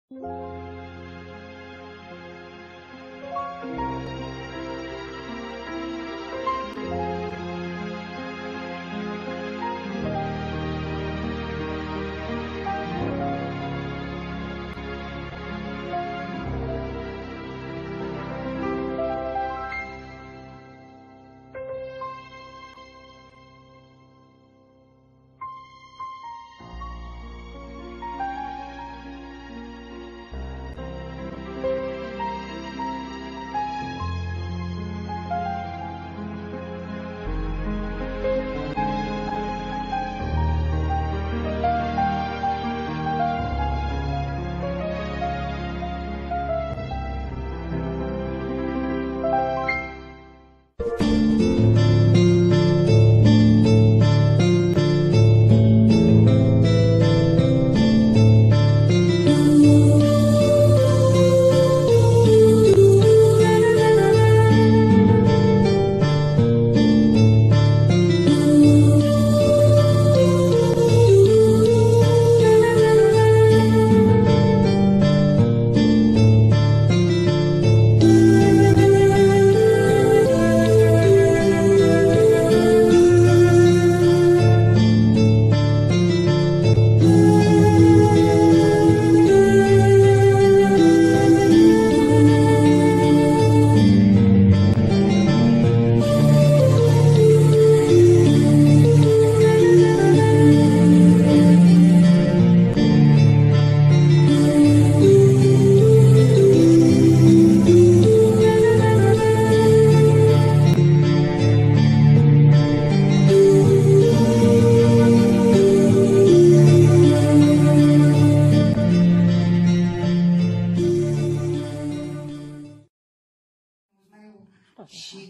Și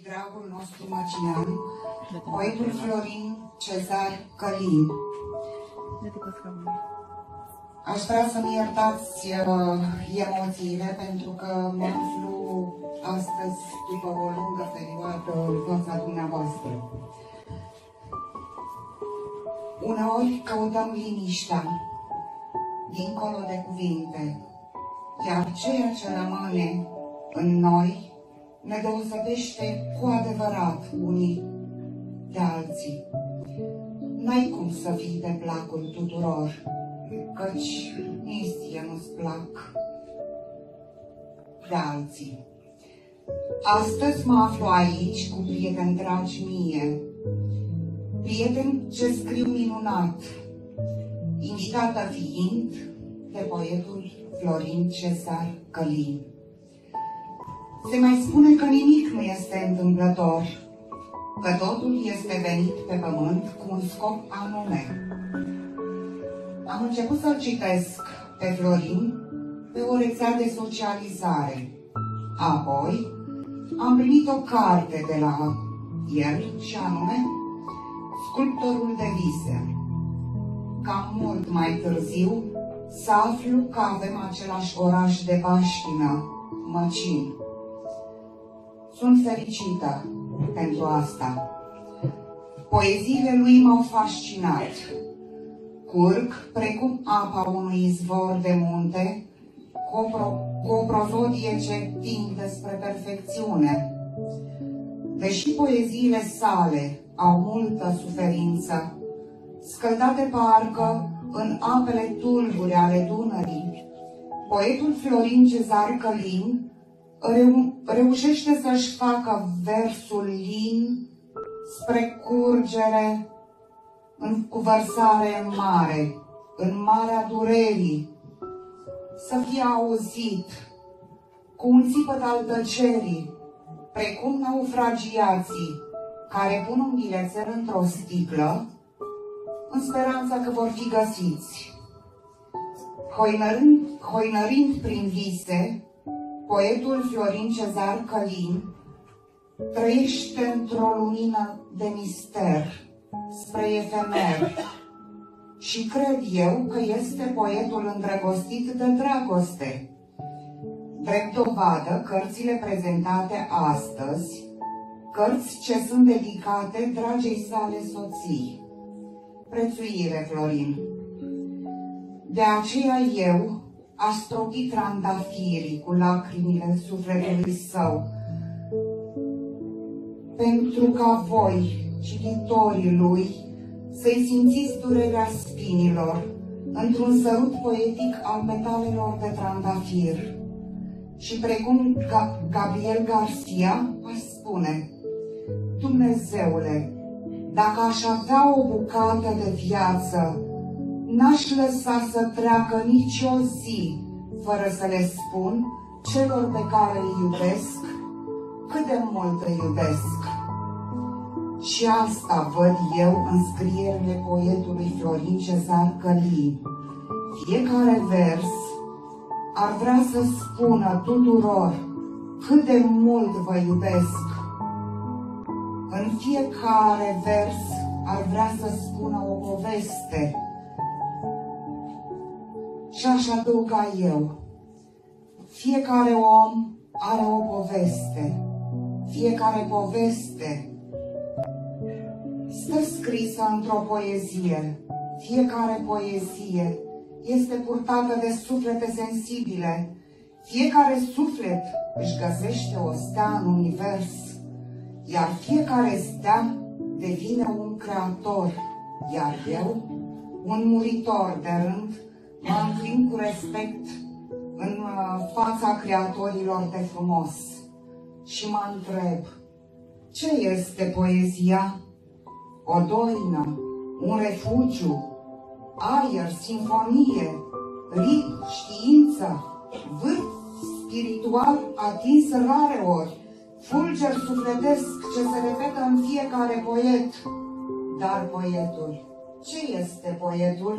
dragul nostru măcinean, poetul Florin Cezar Călin. Aș vrea să-mi iertați emoțiile, pentru că mă aflu astăzi după o lungă perioadă în fața dumneavoastră. Uneori căutăm liniștea dincolo de cuvinte, iar ceea ce rămâne în noi ne deosebește cu adevărat unii de alții. N-ai cum să fii de placul tuturor, căci nici ție nu-ți plac de alții. Astăzi mă aflu aici cu prieteni dragi mie, prieteni ce scriu minunat, invitată fiind de poetul Florin Cezar Călin. Se mai spune că nimic nu este întâmplător, că totul este venit pe pământ cu un scop anume. Am început să-l citesc pe Florin pe o rețea de socializare. Apoi am primit o carte de la el, și anume Sculptorul de vise. Cam mult mai târziu să aflu că avem același oraș de baștină, Măcin. Sunt fericită pentru asta. Poeziile lui m-au fascinat. Curg precum apa unui izvor de munte, cu o prozodie ce tinde spre perfecțiune. Deși poeziile sale au multă suferință, scăldate parcă în apele tulbure ale Dunării, poetul Florin Cezar Călin reușește să-și facă versul lin spre curgere, cu vărsare în mare, în marea durerii, să fie auzit cu un țipăt al tăcerii, precum naufragiații care pun un bilețel într-o sticlă, în speranța că vor fi găsiți. Hoinărind prin vise, poetul Florin Cezar Călin trăiește într-o lumină de mister, spre efemer, și cred eu că este poetul îndrăgostit de dragoste. Drept dovadă, cărțile prezentate astăzi, cărți ce sunt dedicate dragei sale soții. Prețuire, Florin! De aceea eu a strochit trandafirii cu lacrimile sufletului său, pentru ca voi, cititorii lui, să-i simțiți durerea spinilor într-un sărut poetic al metalelor de trandafir. Și precum Gabriel Garcia aș spune: Dumnezeule, dacă aș avea o bucată de viață, n-aș lăsa să treacă nici o zi fără să le spun celor pe care îi iubesc cât de mult îi iubesc. Și asta văd eu în scrierile poetului Florin Cezar Călin. Fiecare vers ar vrea să spună tuturor cât de mult vă iubesc. În fiecare vers ar vrea să spună o poveste. Și aș adăuga eu: fiecare om are o poveste. Fiecare poveste stă scrisă într-o poezie. Fiecare poezie este purtată de suflete sensibile. Fiecare suflet își găsește o stea în univers, iar fiecare stea devine un creator, iar eu, un muritor de rând, mă înclin cu respect în fața creatorilor de frumos și mă întreb: ce este poezia? O doină, un refugiu, aer, sinfonie, ritm, știință, vârf spiritual atins rare ori, fulger sufletesc ce se repetă în fiecare poet. Dar poetul, ce este poetul?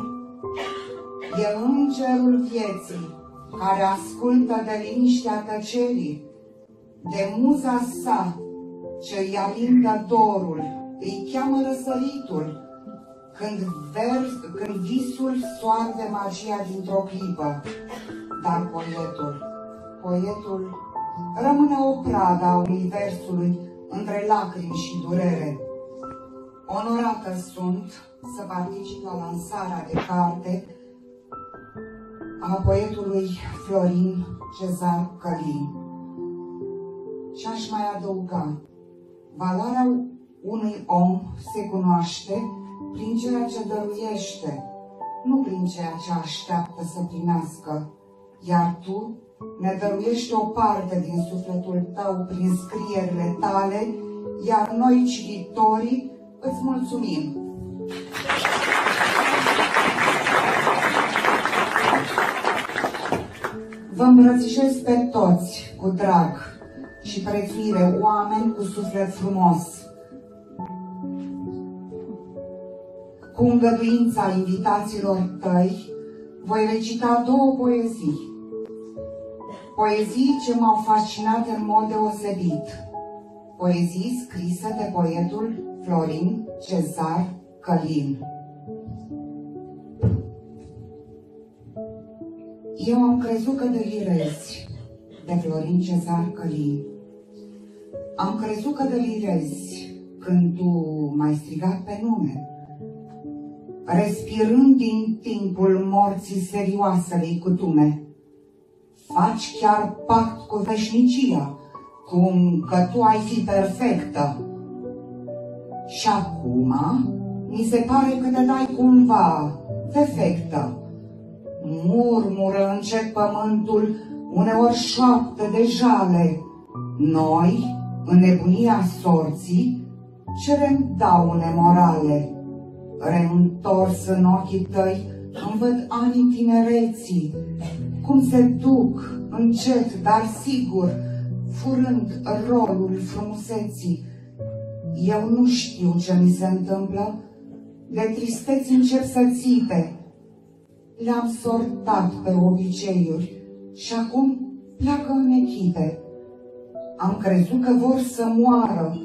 E îngerul vieții, care ascultă de liniștea tăcerii, de muza sa, ce îi alindă dorul, îi cheamă răsăritul, când visul soarde magia dintr-o clipă. Dar poetul rămâne o pradă a universului între lacrimi și durere. Onorată sunt să particip la lansarea de carte a poetului Florin Cezar Călin. Și aș mai adăuga: valoarea unui om se cunoaște prin ceea ce dăruiește, nu prin ceea ce așteaptă să primească. Iar tu ne dăruiești o parte din sufletul tău prin scrierile tale, iar noi, cititorii, îți mulțumim. Vă îmbrățișez pe toți cu drag și prețuire, oameni cu suflet frumos. Cu îngăduința invitațiilor tăi, voi recita două poezii. Poezii ce m-au fascinat în mod deosebit. Poezii scrise de poetul Florin Cezar Călin. Eu am crezut că delirezi, de Florin Cezar Călin. Am crezut că delirezi când tu m-ai strigat pe nume, respirând din timpul morții serioasele-i cutume. Faci chiar pact cu veșnicia, cum că tu ai fi perfectă. Și acum mi se pare că te dai cumva defectă. Murmură încet pământul, uneori șoaptă de jale. Noi, în nebunia sorții, cerem daune morale. Reîntors în ochii tăi, îmi văd anii tinereții, cum se duc încet, dar sigur, furând rolul frumuseții. Eu nu știu ce mi se întâmplă, de tristeți încep să țipe. Le-am sortat pe obiceiuri și acum pleacă în echipe. Am crezut că vor să moară,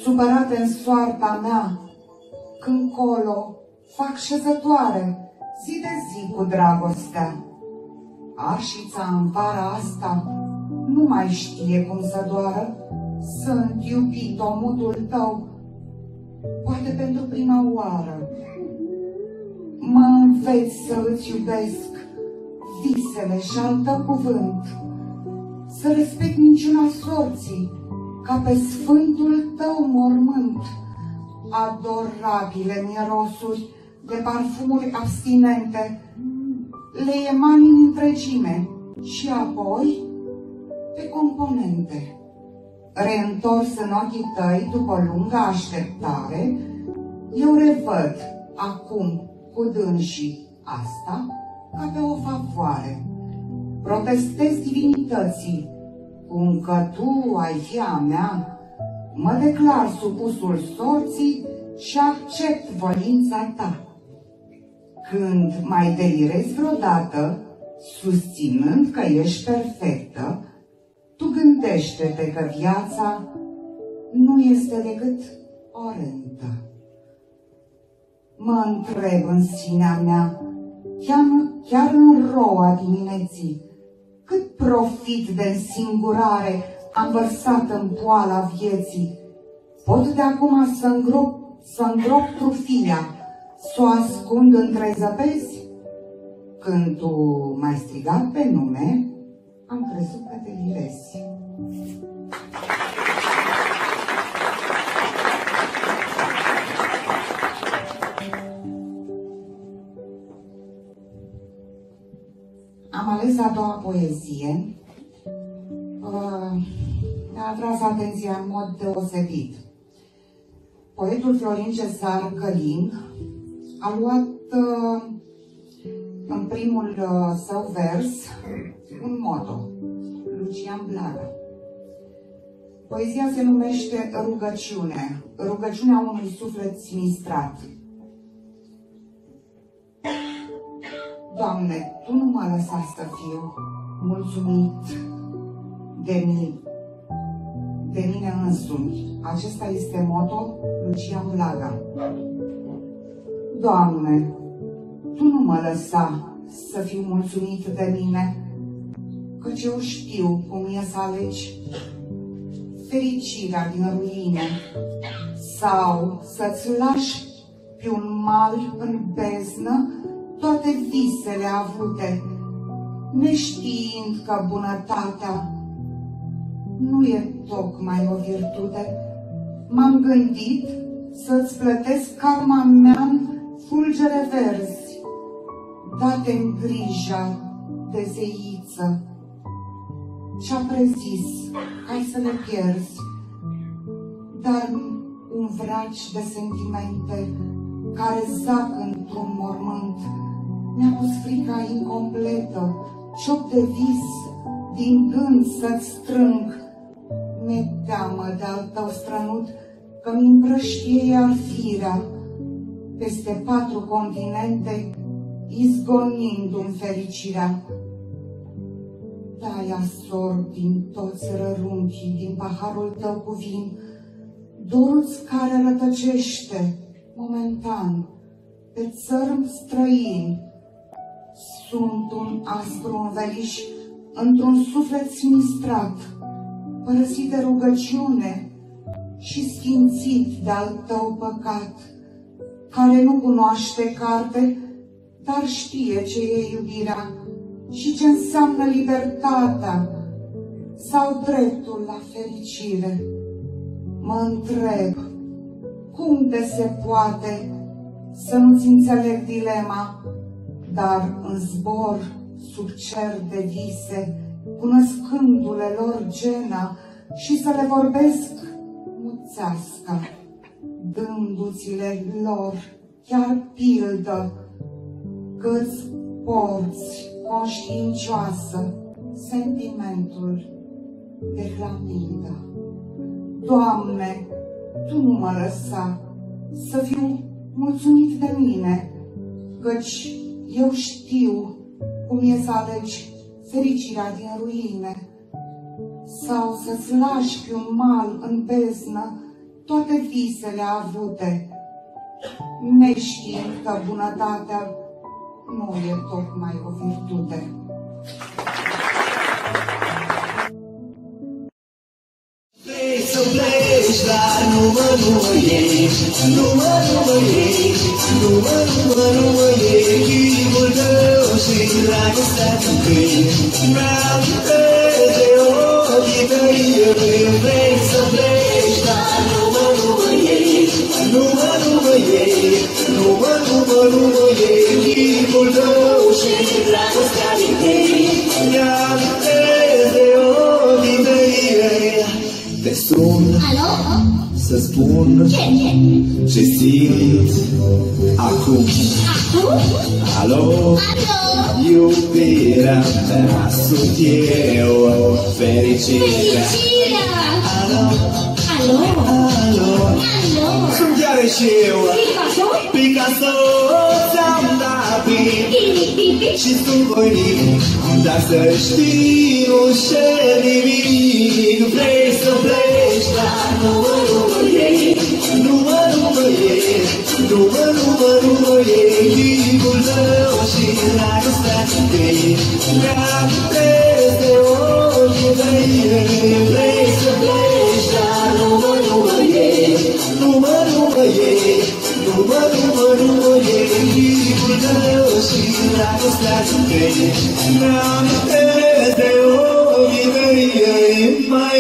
supărate în soarta mea, când colo fac șezătoare, zi de zi cu dragostea. Arșița în vara asta nu mai știe cum să doară. Sunt iubit omutul tău, poate pentru prima oară. Mă înveți să îți iubesc, visele și al tău cuvânt, să respect minciuna sorții, ca pe sfântul tău mormânt, adorabile mirosuri de parfumuri abstinente, le emani în întregime și apoi pe componente. Reîntors în ochii tăi după o lungă așteptare, eu revăd acum cu dânsii asta ca pe o favoare. Protestez divinității, cum că tu ai fi a mea, mă declar supusul sorții și accept voința ta. Când mai delirezi vreodată, susținând că ești perfectă, tu gândește-te că viața nu este decât o rentă. Mă întreb în sinea mea, chiar în roa dimineții, cât profit de însingurare am vărsat în poala vieții. Pot de acum să îngrop trufia, s-o ascund între zăpezi? Când tu m-ai strigat pe nume, am crezut că delirezi. Am ales a doua poezie. Mi-a atras atenția în mod deosebit. Poetul Florin Cezar Călin a luat în primul său vers un motto, Lucian Blaga. Poezia se numește Rugăciune, rugăciunea unui suflet sinistrat. Doamne, Tu nu mă lăsa să fiu mulțumit de mine însumi. Acesta este motto Lucian Blaga. Doamne, Tu nu mă lăsa să fiu mulțumit de mine, căci eu știu cum e să alegi fericirea din ruine sau să-ți lași pe un mal în beznă toate visele avute, neștiind că bunătatea nu e tocmai o virtute. M-am gândit să-ți plătesc karma mea-n fulgere verzi, date-mi grija de zeiță, ce-a prezis, hai să le pierzi, dar un vraci de sentimente care zac într-un mormânt mi-a pus frica incompletă, ciop de vis din gând să-ți strâng. Mi-e teamă de-al tău strănut că mi împrăștie iar firea peste 4 continente, izgonind-mi fericirea. Da-i asorb din toți rărunchii, din paharul tău cu vin, dorul-ți care rătăcește momentan pe țărm străin. Sunt un aspru înveliș într-un suflet sinistrat, părăsit de rugăciune și sfințit de-al tău păcat, care nu cunoaște carte, dar știe ce e iubirea și ce înseamnă libertatea sau dreptul la fericire. Mă întreb, cum de se poate să nu-ți înțeleg dilema, dar în zbor sub cer de vise, cunoscându-le lor gena, și să le vorbesc muțească, dându-ți-le lor chiar pildă, că-ți porți conștiincioasă sentimentul de clamidă. Doamne, Tu nu mă lăsa să fiu mulțumit de mine, căci eu știu cum e să alegi fericirea din ruine sau să-ți lași pe un mal în beznă toate visele avute, neștiind că bunătatea nu e tocmai o virtute. Să pleci, dar nu mă ieși, nu mă ieși, nu mă ieși, chipul tău și dragostea fi. Mi-amintesc de ochii tăi, vrei să pleci, dar nu mă iei, nu mă iei, nu mă iei, chipul tău și dragostea din tei. Mi-amintesc de ochii tăi. Te sun să spun ce simt acum. Alo, iubirea mea, sunt eu, fericirea. Alo, sunt chiar și eu, Picasso, ți-am dat bine și sunt voinic, dar să știi, nu șer nimic. Vrei să pleci, dar nu mă iei, nu mă iei, nu mă iei, chipul tău și dragostea din tei. Mi-amintesc de ochii tăi, vrei să pleci, dar nu mă iei, nu mă iei, nu mă iei, chipul tău și dragostea din tei. Mi-amintesc de ochii tăi, mai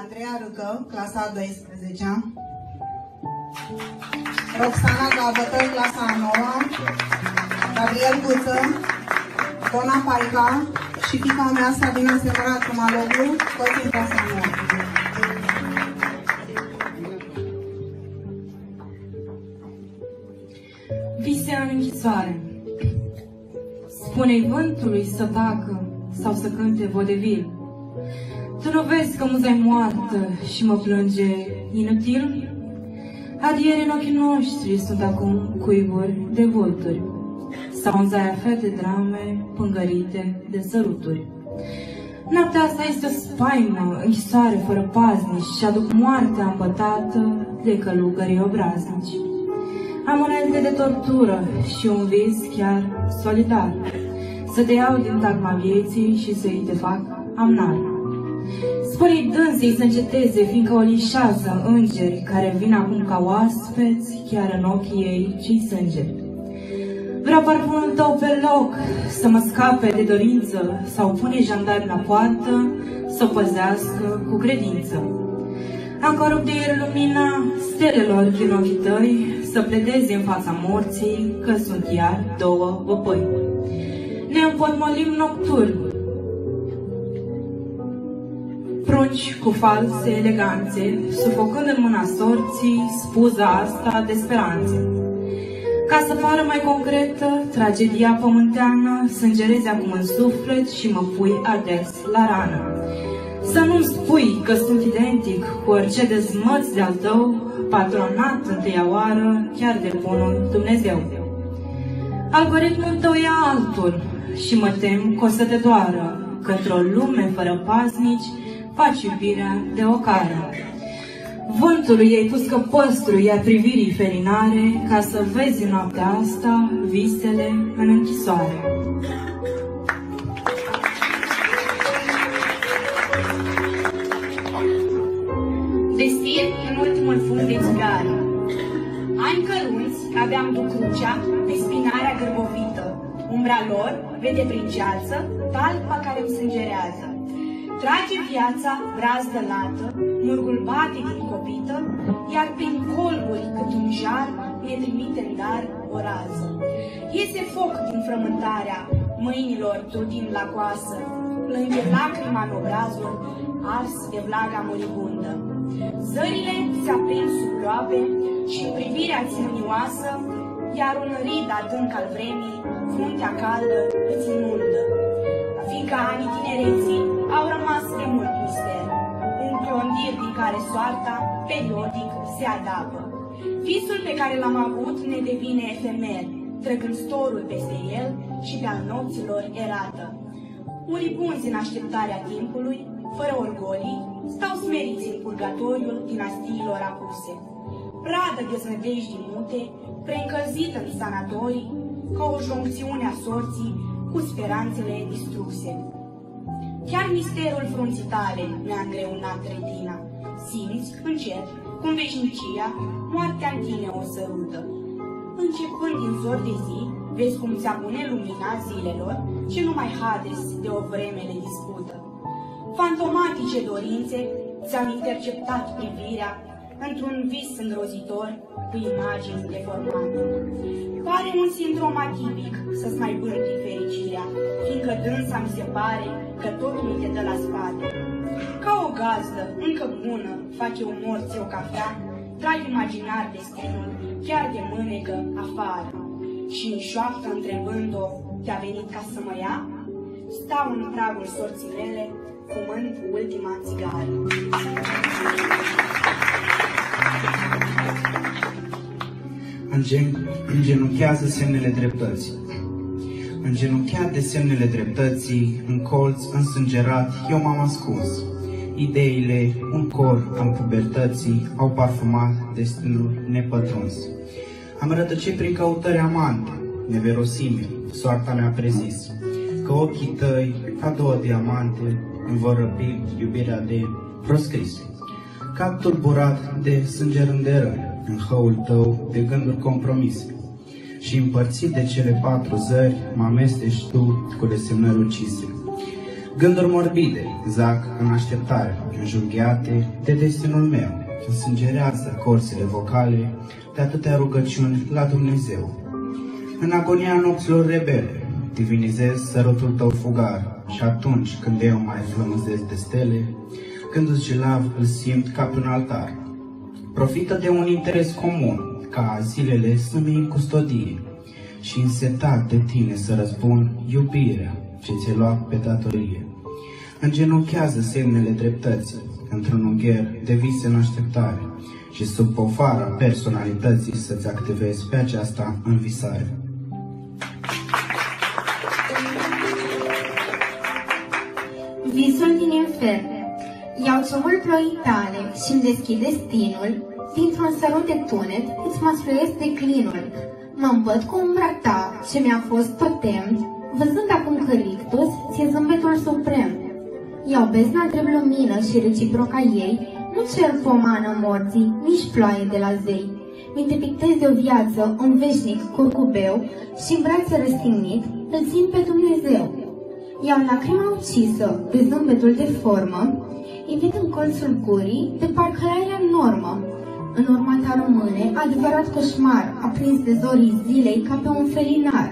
Andreea Râcă, clasa a 12-a. Roxana Gabătă, clasa a 9-a. Gabriel Guță, Dona Paica și fiica mea, Sabina Semărat Cumaloglu, toți în clasa a 9-a. Vise în închisoare. Spune-i vântului să tacă sau să cânte vodevil. Tu nu vezi că muza-i moartă și mă plânge inutil? Adiere în ochii noștri sunt acum cuiburi de vulturi sau în zaia fete drame pângărite de săruturi. Noaptea asta este o spaimă, închisoare fără paznici și aduc moartea împătată de călugării obraznici. Am unelte de tortură și un vis chiar solidar, să te iau din tagma vieții și să-i te fac amnar. Spune-i dânsei să înceteze, fiindcă o lișează îngeri care vin acum ca oaspeți, chiar în ochii ei cei sângeri. Vreau parfumul tău pe loc, să mă scape de dorință, sau pune jandarmi la poartă, să o păzească cu credință. Am corupt de ieri lumina stelelor din ochii tăi, să pledezi în fața morții, că sunt iar două văpăi. Ne împotmolim nocturni, prunci cu false eleganțe, sufocând în mâna sorții spuza asta de speranțe. Ca să pară mai concretă, tragedia pământeană sângerezi acum în suflet și mă pui ades la rană. Să nu-mi spui că sunt identic cu orice dezmăț de-al tău, patronat întâia oară chiar de bunul Dumnezeu. Algoritmul tău e altul și mă tem că o să te doară, că într-o lume fără paznici faci iubirea de ocară. Vântului i-ai pus căpăstru, iar privirii felinare, ca să vezi în noaptea asta visele în închisoare. Destir în ultimul fum de țigară. Ani cărunți aveam du crucea pe spinarea gârbovită. Umbra lor vede prin ceață talpa care îmi sângerează. Trage viața brazdă lată, murgul bate din copită, iar prin colburi cât un jar ne trimite în dar o rază. Iese foc din frământarea mâinilor tudin la coasă, plânge lacrima în obrazul ars de vlaga moribundă. Zările se aprind sub groape și privirea ținunioasă, iar un rid adânc al vremii, fruntea caldă îți inundă. Fiindcă anii tinereții au rămas de mult mister, un clondir din care soarta periodic se adapă. Visul pe care l-am avut ne devine efemer, trăgând storul peste el și pe-al nopților erată. Uribunzi în așteptarea timpului, fără orgolii, stau smeriți în purgatoriul dinastiilor apuse. Pradă deznădejdii mute, preîncălzită în sanatorii, ca o joncțiune a sorții cu speranțele distruse. Chiar misterul frunții tale mi-a îngreunat retina. Simți, încet, cum veșnicia, moartea în tine o sărută. Începând din zor de zi, vezi cum ți-a pune lumina zilelor și numai Hades de o vreme le dispută. Fantomatice dorințe ți-au interceptat privirea într-un vis îngrozitor cu imagini deformate. Pare un sindrom atipic să-ți mai bârti fericirea, fiindcă dânsa mi se pare că totul te dă la spate. Ca o gazdă, încă bună, fac eu morții o cafea, trag imaginar destinul, chiar de mânecă afară. Și în șoaptă întrebând-o, te-a venit ca să mă ia? Stau în pragul sorții mele, fumând ultima țigară. Îngenunchează semnele dreptății. Îngenunchiat de semnele dreptății, în colț însângerat, eu m-am ascuns. Ideile, un cor al pubertății, au parfumat destinul nepătruns. Am rătăcit prin căutări amante, neverosimil, soarta mi-a prezis, că ochii tăi, ca două diamante, îmi vor răpi iubirea de proscris. Cap turburat de sânge rânderări, în hăul tău de gânduri compromise, și împărțit de cele 4 zări, mă amestești tu cu desemnări ucise. Gânduri morbide zac în așteptare, înjunghiate de destinul meu, însângerează corsele vocale de atâtea rugăciuni la Dumnezeu. În agonia nopților rebele, divinizez sărutul tău fugar, și atunci când eu mai flămânzesc de stele, când îți gelav îl simt ca pe un altar. Profită de un interes comun, ca zilele să-mi în custodie, și însetat de tine să răspund iubirea ce ți-ai luat pe datorie. Îngenunchează semnele dreptății, într-un ungher de vise în așteptare, și sub povara personalității să-ți activezi pe aceasta învisare. Visul din infern. Iau ciumul ploii tale și-mi deschid destinul, dintr-un sărut de tunet îți măsluiesc declinul. Mă îmbăt cu umbra ta, ce mi-a fost totem, văzând acum că rictus ți-e zâmbetul suprem. Iau bezna drept lumină și reciproca ei, nu cer pomană morții, nici ploaie de la zei. Mi te pictez de o viață, un veșnic curcubeu, și în brațe răstignit îl țin pe Dumnezeu. Iau lacrima ucisă de zâmbetul de formă, invit în colțul gurii de parcă era în normă. În urma ta rămâne adevărat coșmar, aprins de zorii zilei ca pe un felinar.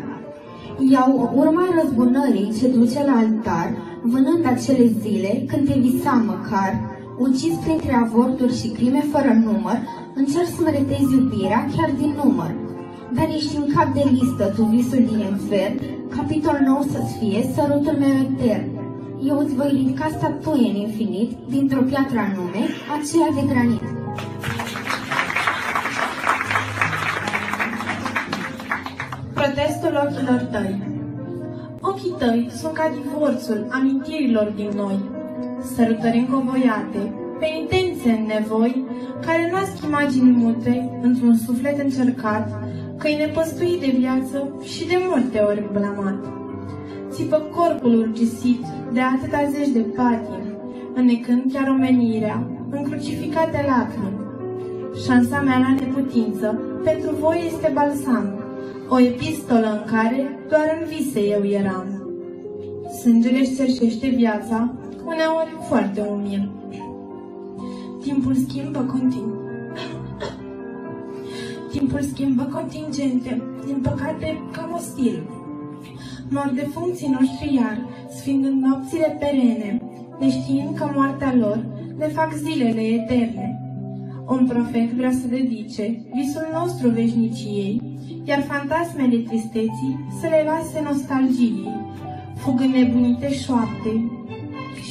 Iau urma răzbunării ce duce la altar, vânând acele zile când te visam măcar, ucis printre avorturi și crime fără număr, încerc să-mi retezi iubirea chiar din număr. Dar ești în cap de listă tu, visul din infern, capitol nou să-ți fie sărutul meu etern. Eu îți voi ridica statuie în infinit, dintr-o piatră anume, aceea de granit. Protestul ochilor tăi. Ochii tăi sunt ca divorțul amintirilor din noi, sărutări încovoiate, penitențe în nevoi, care nasc imagini mute într-un suflet încercat, că-i nepăstuit de viață și de multe ori blamat. Țipă corpul urgisit de atâta zeci de patimi, înnecând chiar omenirea, încrucificate lacrimi. Șansa mea la neputință pentru voi este balsam, o epistolă în care doar în vise eu eram. Sângele-și cerșește viața, uneori foarte umil. Timpul schimbă continuu. Timpul schimbă contingente, din păcate cam ostil. Mor de funcții noștri iar, sfingând nopțile perene, neștiind că moartea lor le fac zilele eterne. Un profet vrea să dedice visul nostru veșniciei, iar fantasmele tristeții să le lase nostalgiei. Fug înnebunite șoapte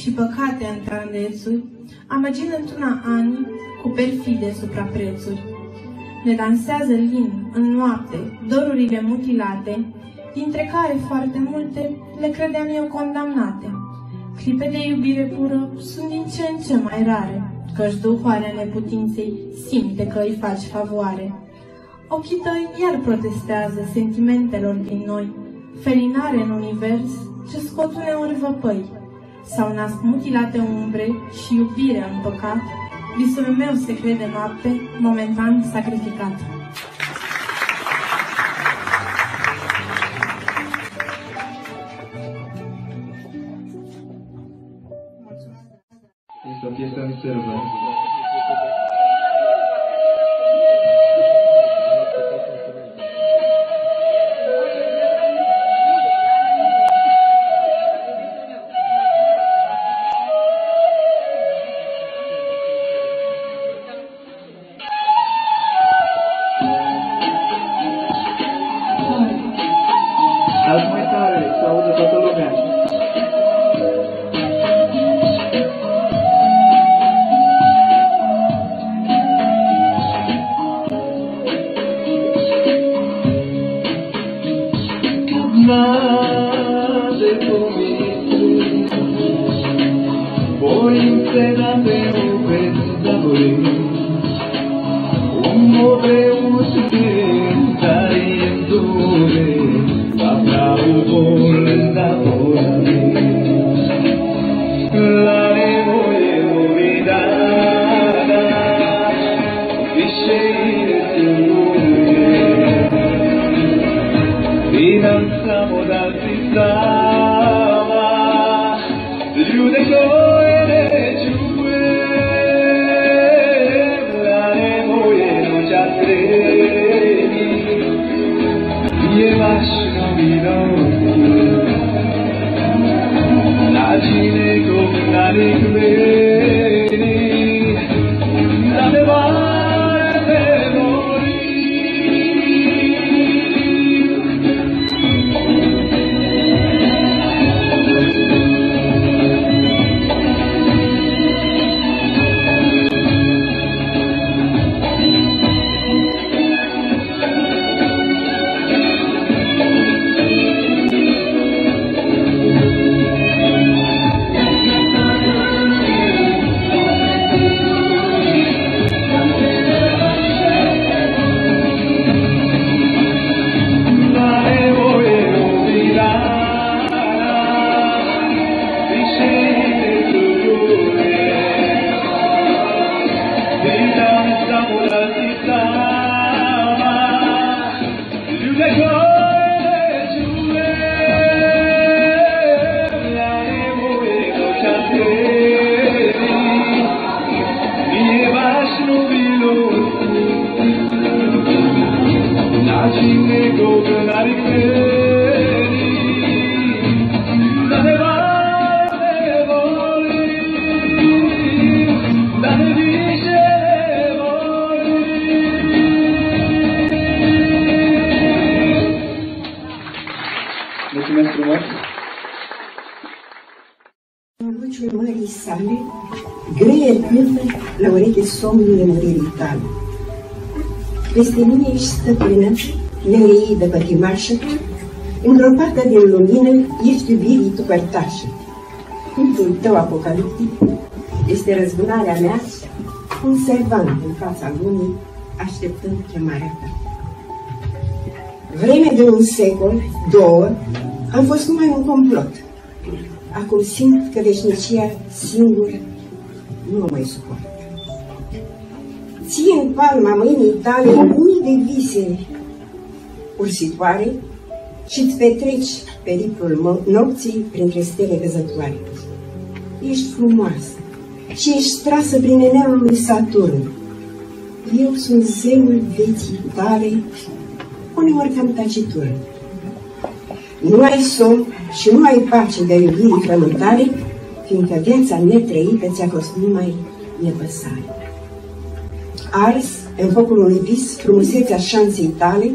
și păcate în trandețuri, amăgind într-una ani cu perfide supraprețuri. Ne dansează lin în noapte dorurile mutilate dintre care foarte multe le credeam eu condamnate. Clipe de iubire pură sunt din ce în ce mai rare, căci duhoarea neputinței simte că îi faci favoare. Ochii tăi iar protestează sentimentelor din noi, felinare în univers ce scot uneori văpăi. S-au nasc mutilate umbre și iubirea în păcat, visul meu secret de noapte, momentan sacrificat. Este o piesă în sârbă. Azi mai tare, să audă toată lumea. Luciul mării sale, greie cârnă la ureche somnul muririi tale. Peste mine ești stăpână, nereii de pătimașă, îngropată din lumină, ești iubirii tu părtașă. Cuvântul tău apocaliptic este răzbunarea mea, un servant în fața lumii, așteptând chemarea ta. Vreme de un secol, două, am fost numai un complot. Acum simt că veșnicia singur nu o mai suportă. Ție în palma mâinii tale mii de vise ursitoare și-ți petreci periplul nopții printre stele căzătoare. Ești frumoasă și ești trasă prin eneul lui Saturn. Eu sunt zeul vieții tale, uneori cam taciturn. Nu ai somn și nu ai pace de iubirii frământare, fiindcă viața netrăită ți-a fost numai nepăsare. Ars în focul unui vis frumusețea șanței tale,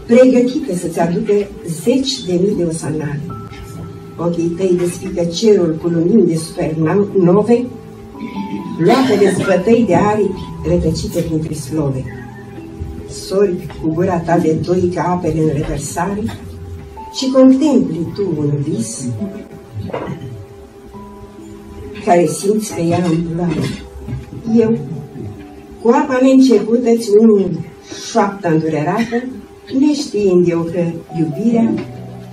pregătită să-ți aducă 10.000 de osanare. Ochii tăi despică cerul cu lumini de supernove, luată de zbătăi de aripi rătăcite printre slove. Sorbi cu gura ta de doi ca apele în revărsare, și contempli tu un vis care simți că ea împloare. Eu, cu apa neîncepută-ți un șoaptă îndurerată, neștiind eu că iubirea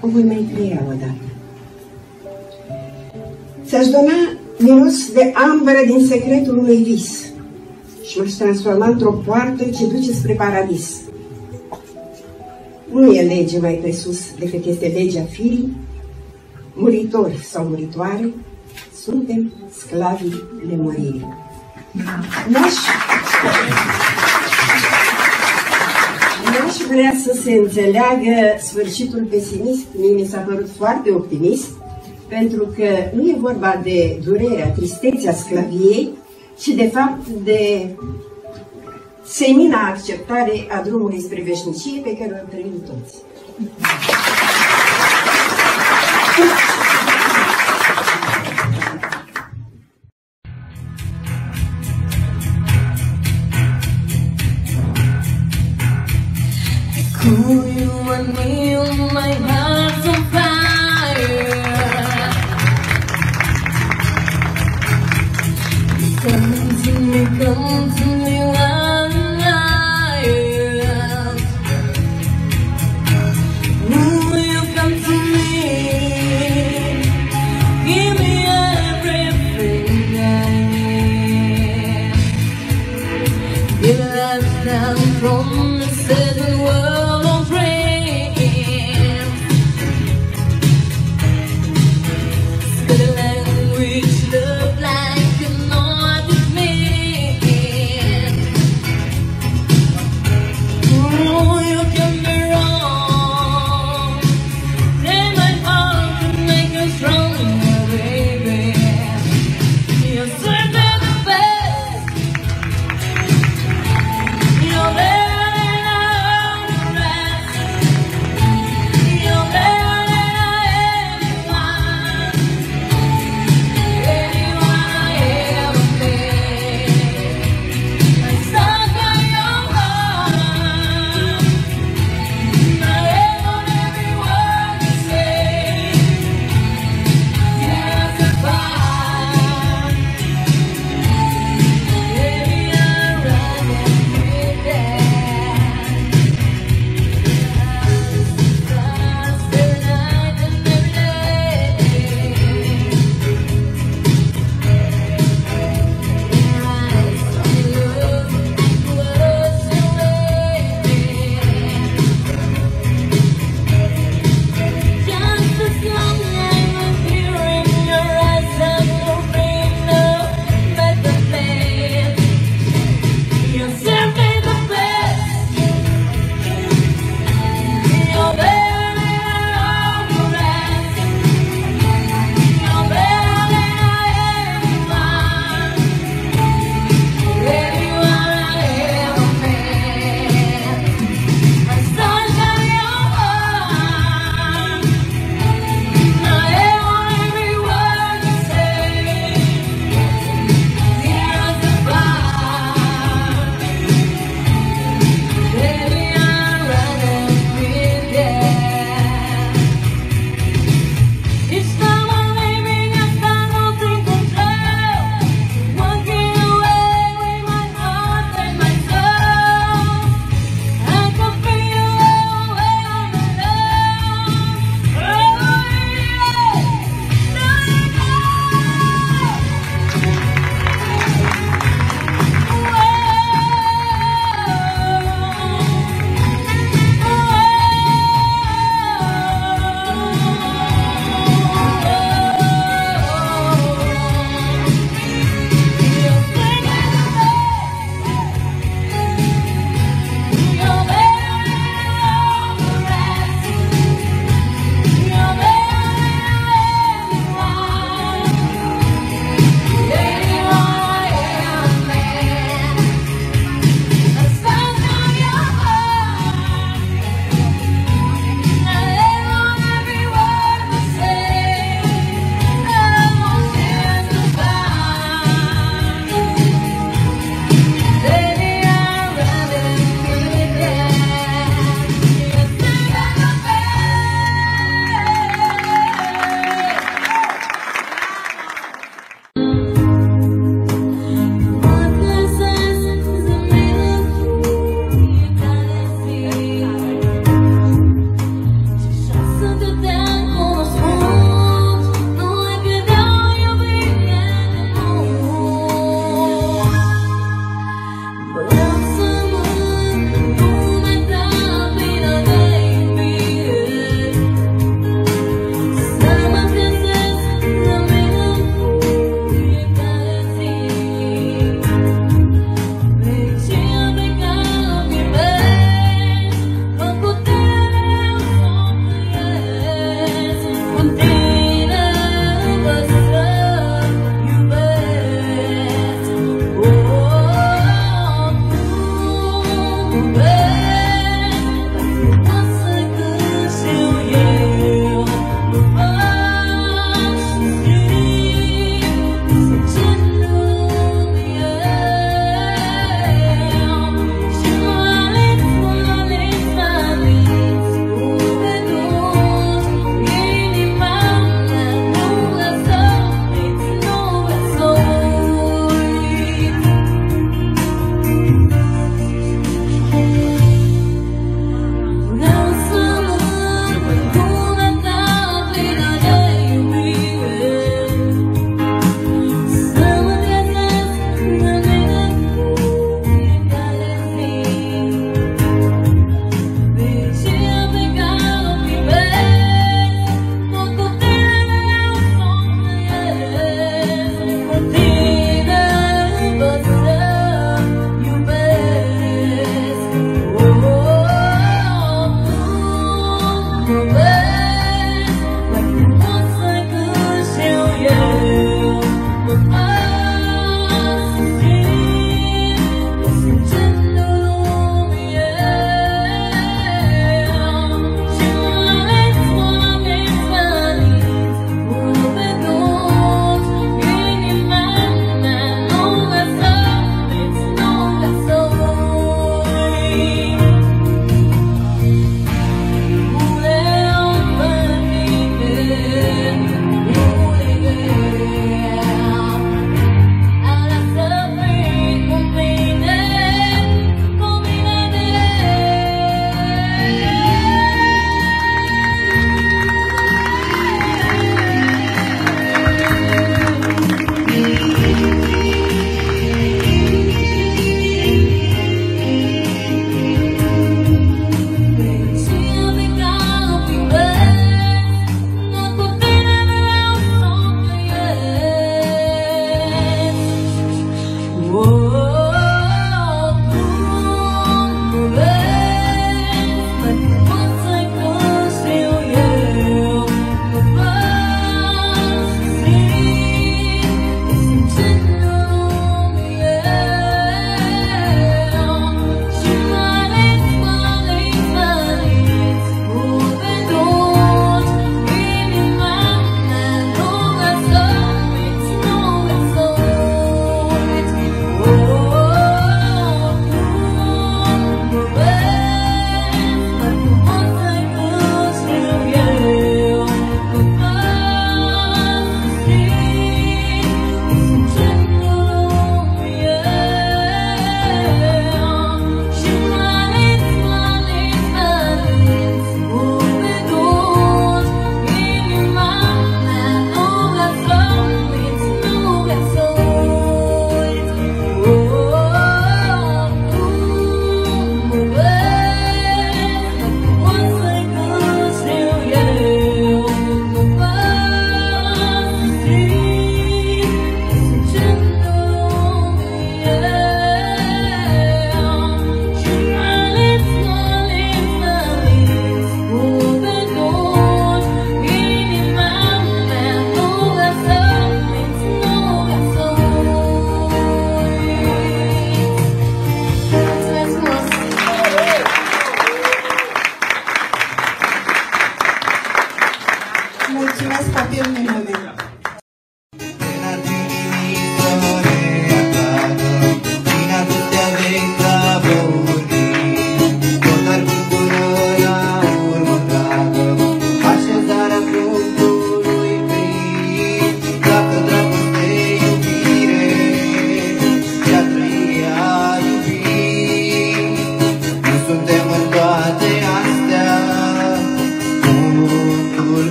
o voi mai crea odată. Ți-aș dona miros de ambră din secretul unui vis și m-aș transforma într-o poartă ce duce spre paradis. Nu e lege mai presus decât este legea firii, muritori sau muritoare, suntem sclavii lemuririi. N-aș vrea să se înțeleagă sfârșitul pesimist, mie mi s-a părut foarte optimist, pentru că nu e vorba de durerea, tristețea sclaviei, ci de fapt de semina acceptare a drumului spre veșnicie pe care o trăim toți. You and me, my heart's on fire. Come to me one night. Will you come to me?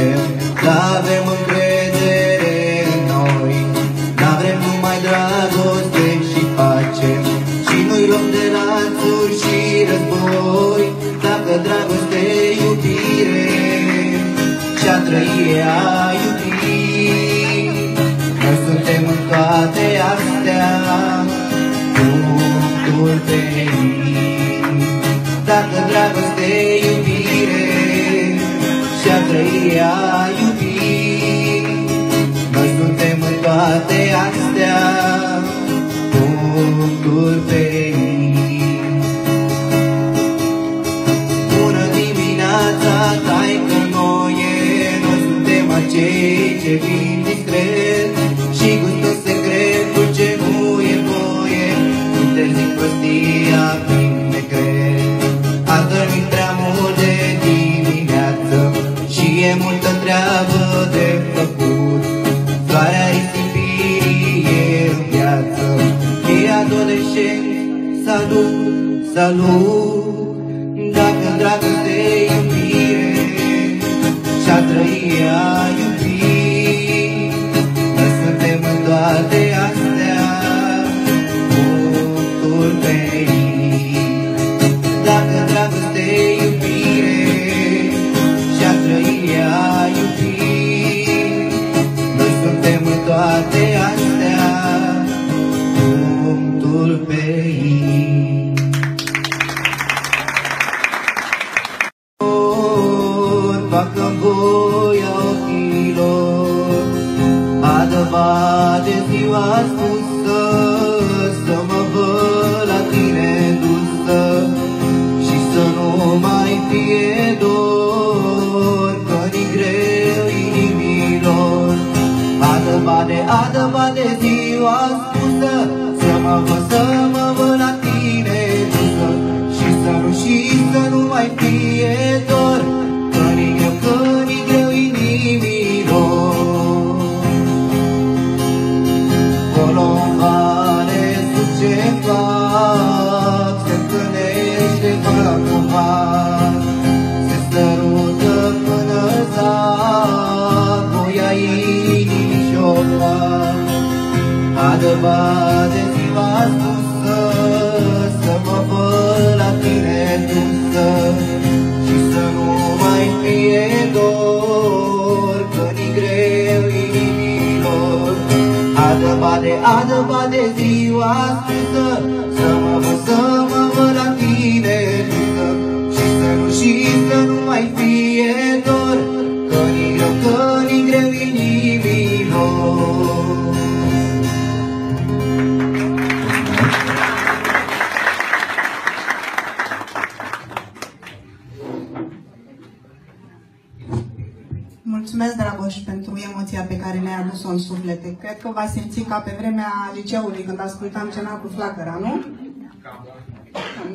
facem, dar avem încredere în noi. N-avrem numai dragoste și pace, și nu-i luăm de lanțuri și război. Dacă dragoste e iubire și a trăi e a iubi, noi suntem în toate astea punctul pe ei. Dacă dragoste e iubire și a trăi e a iubi, noi suntem în toate astea punctul pe ei. Bună dimineața, taică Noie, noi suntem acei ce vin discret și gustă secret cu ce nu e voie, interzic prostia prin decret. Azi dormim prea mult de dimineață și e multă treabă de făcut. Soarea risipirii e în viață, e adolescent, salut, salut. Dacă dragoste e iubire și a trăi e a iubi, noi suntem în toate astea punctul pe ei. Dacă dragoste e iubire și a trăi e a iubi, noi suntem în toate astea punctul pe ei. Facă voia ochilor, adă-bade ziua spusă, să mă văd la tine dusă și să nu mai fie dor, că ni greu inimilor. Adă-bade, adă-bade ziua spusă, să mă văd la tine dusă și să nu mai fie dor, că ni greu inimilor. Colombane sub ce fac, se întâlnește vacumat, se sărută până zac, voia inimii și-o fac. Adă-bade ziua spusă, să mă văd la tine dusă și să nu mai fie dor, că ni greu inimilor. Adă-bade, adă-bade ziua spusă, să mă văd la tine dusă și să nu mai fie dor, că ni greu inimilor. Mulțumesc, Dragoș, pentru emoția pe care ne-ai adus-o în suflete. Cred că v-ați simțit ca pe vremea liceului, când ascultam Cena cu flacăra, nu?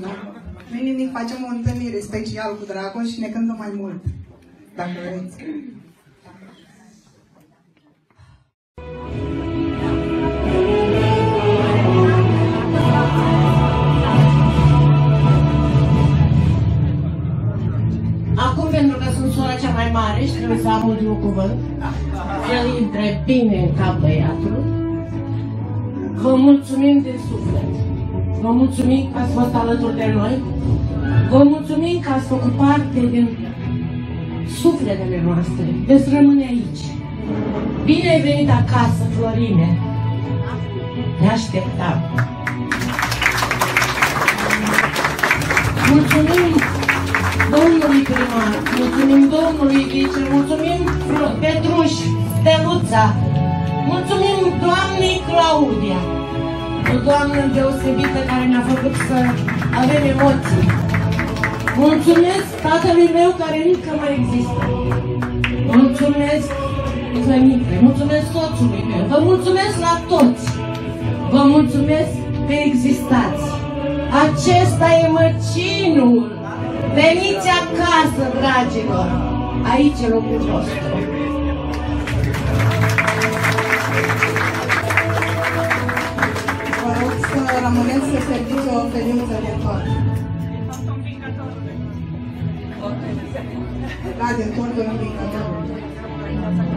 Nu. Nu nimic, facem o întâlnire special cu Dragoș și ne cântă mai mult, dacă vreți. Acum, pentru că sunt sora cea mai mare și trebuie să am ultimul cuvânt, el intre bine în cap băiatul, vă mulțumim din suflet. Vă mulțumim că ați fost alături de noi. Vă mulțumim că ați făcut parte din sufletele noastre. Veți rămâne aici. Bine ai venit acasă, Florine. Ne așteptam. Mulțumim domnului primar, mulțumim domnului vice, mulțumim Petruș, Steluța, mulțumim doamnei Claudia, o doamnă deosebită care ne-a făcut să avem emoții. Mulțumesc tatălui meu care încă mai există. Mulțumesc Cleminte, mulțumesc soțului meu, vă mulțumesc la toți. Vă mulțumesc că existați. Acesta e Măcinul. Veniți acasă, dragilor! Aici e locul vostru. Vă rog să rămâneți să serviți o feliuță de tot. Da, din tortul învingător. Thank you.